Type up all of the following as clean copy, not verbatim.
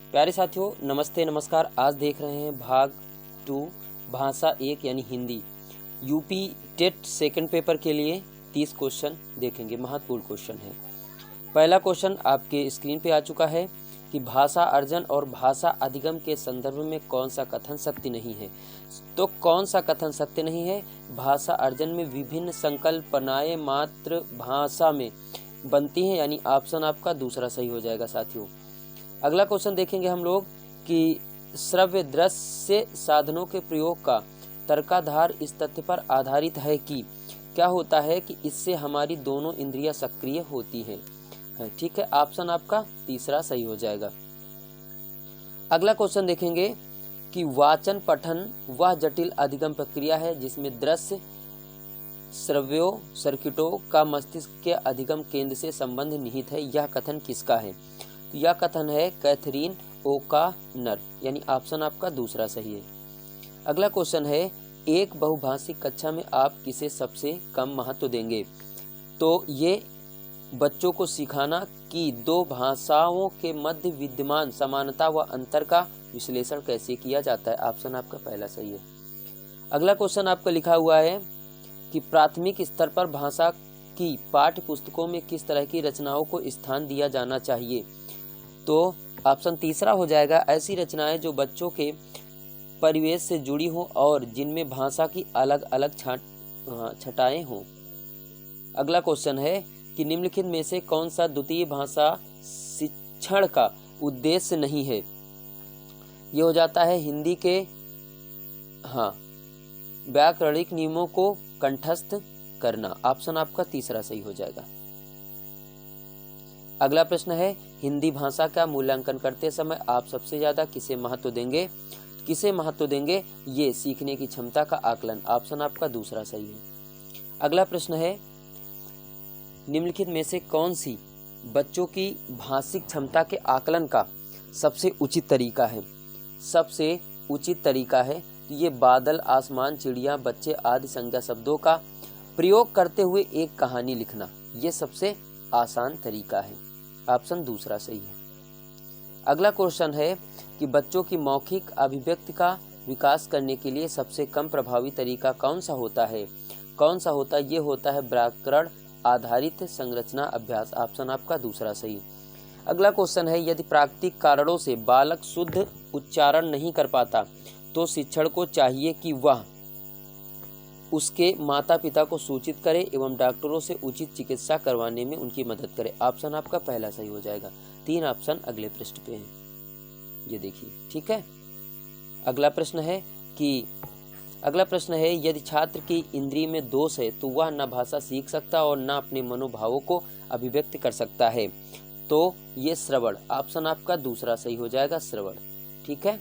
प्यारे साथियों, नमस्ते नमस्कार। आज देख रहे हैं भाग 2 भाषा 1 यानी Hindi UP TET second paper के लिए 30 क्वेश्चन देखेंगे। महत्वपूर्ण क्वेश्चन है। पहला क्वेश्चन आपके स्क्रीन पे आ चुका है कि भाषा अर्जन और भाषा अधिगम के संदर्भ में कौन सा कथन सत्य नहीं है। तो कौन सा कथन सत्य नहीं है? भाषा अर्जन में विभिन्न संकल्पनाएं मात्र भाषा में बनती हैं, यानी ऑप्शन आपका दूसरा सही हो जाएगा साथियों। अगला क्वेश्चन देखेंगे हम लोग कि श्रव्य दृश्य साधनों के प्रयोग का तर्काधार इस तथ्य पर आधारित है कि क्या होता है कि इससे हमारी दोनों इंद्रियां सक्रिय होती हैं। ठीक है, ऑप्शन आपका तीसरा सही हो जाएगा। अगला क्वेश्चन देखेंगे कि वाचन पठन वह जटिल अधिगम प्रक्रिया है जिसमें दृश्य श्रव्यों सर्किटों का मस्तिष्क के अधिगम केंद्र से संबंध निहित है। यह कथन किसका है? तो यह कथन है कैथरीन ओकानर, यानी ऑप्शन आपका दूसरा सही है। अगला क्वेश्चन है एक बहुभाषिक कक्षा में आप किसे सबसे कम महत्व देंगे? तो ये बच्चों को सिखाना कि दो भाषाओं के मध्य विद्यमान समानता व अंतर का विश्लेषण कैसे किया जाता है। ऑप्शन आपका पहला सही है। अगला क्वेश्चन आपका लिखा हुआ है कि प्राथमिक स्तर पर भाषा की पाठ्य पुस्तकों में किस तरह की रचनाओं को स्थान दिया जाना चाहिए। तो ऑप्शन तीसरा हो जाएगा ऐसी रचनाएं जो बच्चों के परिवेश से जुड़ी हों और जिनमें भाषा की अलग अलग छटाएं हों। अगला क्वेश्चन है कि निम्नलिखित में से कौन सा द्वितीय भाषा शिक्षण का उद्देश्य नहीं है। ये हो जाता है हिंदी के व्याकरणिक नियमों को कंठस्थ करना। ऑप्शन आपका तीसरा सही हो जाएगा। अगला प्रश्न है हिंदी भाषा का मूल्यांकन करते समय आप सबसे ज्यादा किसे महत्व देंगे? किसे महत्व देंगे? ये सीखने की क्षमता का आकलन। ऑप्शन आपका दूसरा सही है। अगला प्रश्न है निम्नलिखित में से कौन सी बच्चों की भाषिक क्षमता के आकलन का सबसे उचित तरीका है? सबसे उचित तरीका है ये बादल, आसमान, चिड़िया, बच्चे आदि संज्ञा शब्दों का प्रयोग करते हुए एक कहानी लिखना। ये सबसे आसान तरीका है। ऑप्शन दूसरा सही है। अगला क्वेश्चन है कि बच्चों की मौखिक अभिव्यक्ति का विकास करने के लिए सबसे कम प्रभावी तरीका कौन सा होता है? कौन सा होता है? ये होता है व्याकरण आधारित संरचना अभ्यास। ऑप्शन आपका दूसरा सही। अगला क्वेश्चन है यदि प्राकृतिक कारणों से बालक शुद्ध उच्चारण नहीं कर पाता तो शिक्षण को चाहिए कि वह उसके माता पिता को सूचित करे एवं डॉक्टरों से उचित चिकित्सा करवाने में उनकी मदद करे। ऑप्शन आपका पहला सही हो जाएगा। 3 ऑप्शन अगले पृष्ठ पे हैं, ये देखिए। ठीक है, अगला प्रश्न है यदि छात्र की इंद्रिय में दोष है तो वह न भाषा सीख सकता और न अपने मनोभावों को अभिव्यक्त कर सकता है। तो ये श्रवण। ऑप्शन आपका दूसरा सही हो जाएगा, श्रवण। ठीक है,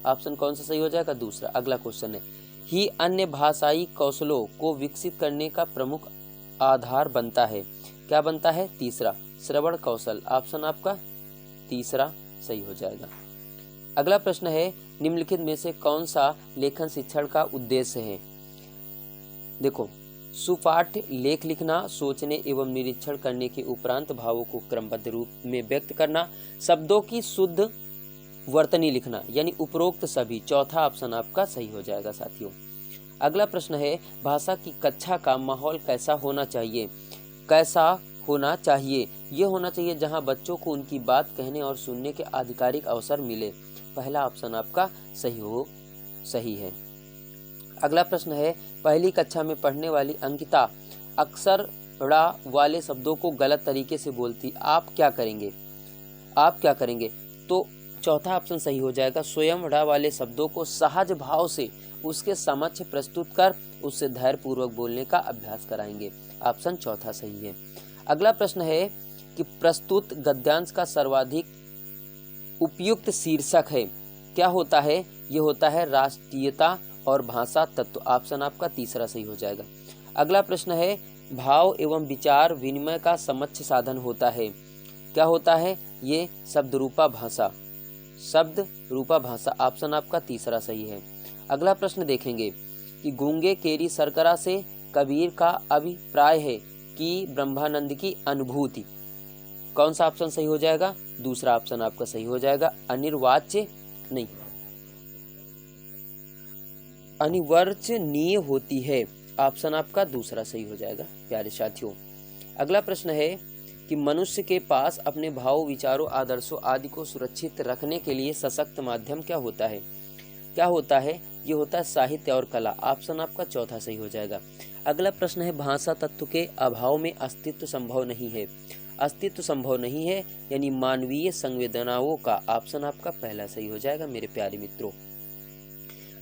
ऑप्शन कौन सा सही हो जाएगा? दूसरा। अगला क्वेश्चन है ही अन्य भाषाई कौशलों को विकसित करने का प्रमुख आधार बनता है। क्या बनता है? तीसरा, श्रवण कौशल। ऑप्शन आपका तीसरा सही हो जाएगा। अगला प्रश्न है निम्नलिखित में से कौन सा लेखन शिक्षण का उद्देश्य है? देखो, सुपाठ लेख लिखना, सोचने एवं निरीक्षण करने के उपरांत भावों को क्रमबद्ध रूप में व्यक्त करना, शब्दों की शुद्ध वर्तनी लिखना, यानी उपरोक्त सभी। चौथा ऑप्शन आपका सही हो जाएगा साथियों। अगला प्रश्न है भाषा की कक्षा का माहौल कैसा होना चाहिए? कैसा होना चाहिए? ये होना चाहिए जहां बच्चों को उनकी बात कहने और सुनने के आधिकारिक अवसर मिले। पहला ऑप्शन आपका सही है। अगला प्रश्न है पहली कक्षा में पढ़ने वाली अंकिता अक्सर ड़ा वाले शब्दों को गलत तरीके से बोलती। आप क्या करेंगे? तो चौथा ऑप्शन सही हो जाएगा। स्वयं ड़ा वाले शब्दों को सहज भाव से उसके समक्ष प्रस्तुत कर उससे धैर्यपूर्वक बोलने का अभ्यास कराएंगे। ऑप्शन चौथा सही है। अगला प्रश्न है कि प्रस्तुत गद्यांश का सर्वाधिक उपयुक्त शीर्षक है। क्या होता है? ये होता है राष्ट्रीयता और भाषा तत्व। ऑप्शन आपका तीसरा सही हो जाएगा। अगला प्रश्न है भाव एवं विचार विनिमय का समक्ष साधन होता है। क्या होता है? ये शब्द रूपा भाषा। ऑप्शन आपका तीसरा सही है। अगला प्रश्न देखेंगे कि गूंगे केरी सरकरा से कबीर का अभिप्राय है कि ब्रह्मानंद की अनुभूति। कौन सा ऑप्शन सही हो जाएगा? दूसरा ऑप्शन आपका सही हो जाएगा। अनिर्वाच्य नहीं, अनिवर्चनीय होती है, ऑप्शन आपका दूसरा सही हो जाएगा प्यारे साथियों। अगला प्रश्न है कि मनुष्य के पास अपने भावों, विचारों, आदर्शों आदि को सुरक्षित रखने के लिए सशक्त माध्यम क्या होता है? क्या होता है? ये होता है साहित्य और कला, ऑप्शन आपका चौथा सही हो जाएगा। अगला प्रश्न है भाषा तत्व के अभाव में अस्तित्व संभव नहीं है। अस्तित्व संभव नहीं है यानी मानवीय संवेदनाओं का, ऑप्शन आपका पहला सही हो जाएगा मेरे प्यारे मित्रों।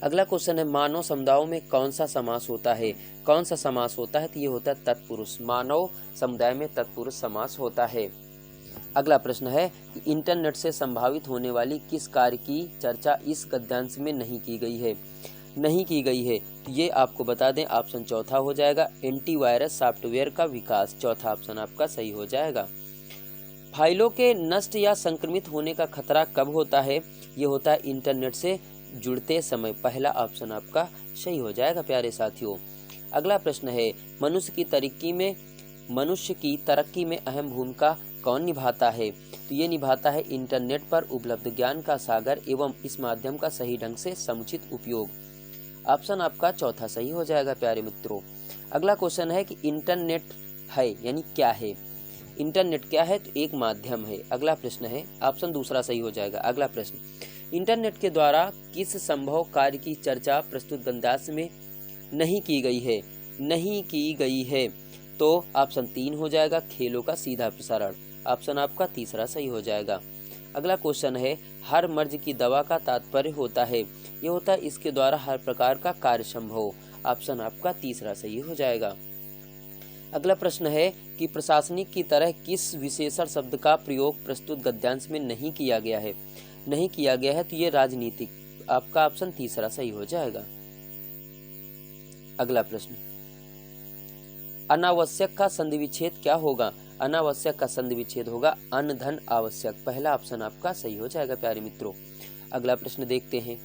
अगला क्वेश्चन है मानव समुदायों में कौन सा समास होता है? कौन सा समास होता है? तो ये होता है तत्पुरुष। मानव समुदाय में तत्पुरुष समास होता है। अगला प्रश्न है कि इंटरनेट से संभावित होने वाली किस कार्य की चर्चा इस गद्यांश में नहीं की गई है? नहीं की गई है तो ये आपको बता दें, ऑप्शन चौथा हो जाएगा एंटीवायरस सॉफ्टवेयर का विकास, चौथा ऑप्शन आपका सही हो जाएगा। फाइलों के नष्ट या संक्रमित होने का खतरा कब होता है? ये होता है इंटरनेट से जुड़ते समय, पहला ऑप्शन आपका सही हो जाएगा प्यारे साथियों। अगला प्रश्न है मनुष्य की तरक्की में अहम भूमिका कौन निभाता है? तो ये निभाता है इंटरनेट पर उपलब्ध ज्ञान का सागर एवं इस माध्यम का सही ढंग से समुचित उपयोग, ऑप्शन आपका चौथा सही हो जाएगा प्यारे मित्रों। अगला क्वेश्चन है कि इंटरनेट है यानी क्या है? इंटरनेट क्या है? तो एक माध्यम है। अगला प्रश्न है, ऑप्शन दूसरा सही हो जाएगा। अगला प्रश्न, इंटरनेट के द्वारा किस संभव कार्य की चर्चा प्रस्तुत गद्यांश में नहीं की गई है? नहीं की गई है तो ऑप्शन 3 हो जाएगा खेलों का सीधा प्रसारण, ऑप्शन आपका तीसरा सही हो जाएगा। अगला क्वेश्चन है हर मर्ज की दवा का तात्पर्य होता है? ये होता है इसके द्वारा हर प्रकार का कार्य संभव, ऑप्शन आपका तीसरा सही हो जाएगा। अगला प्रश्न है कि प्रशासनिक की तरह किस विशेषण शब्द का प्रयोग प्रस्तुत गद्यांश में नहीं किया गया है? नहीं किया गया है तो ये राजनीतिक, आपका ऑप्शन तीसरा सही हो जाएगा। अगला प्रश्न, अनावश्यक का संधि विच्छेद क्या होगा? अनावश्यक का संधि विच्छेद होगा अन धन आवश्यक, पहला ऑप्शन आपका सही हो जाएगा प्यारे मित्रों। अगला प्रश्न देखते हैं,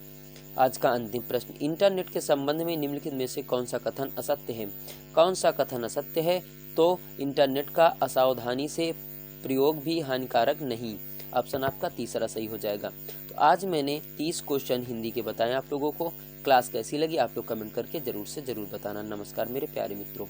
आज का अंतिम प्रश्न, इंटरनेट के संबंध में निम्नलिखित में से कौन सा कथन असत्य है? कौन सा कथन असत्य है? तो इंटरनेट का असावधानी से प्रयोग भी हानिकारक नहीं, ऑप्शन आपका तीसरा सही हो जाएगा। तो आज मैंने 30 क्वेश्चन हिंदी के बताए आप लोगों को। क्लास कैसी लगी आप लोग कमेंट करके जरूर से जरूर बताना। नमस्कार मेरे प्यारे मित्रों।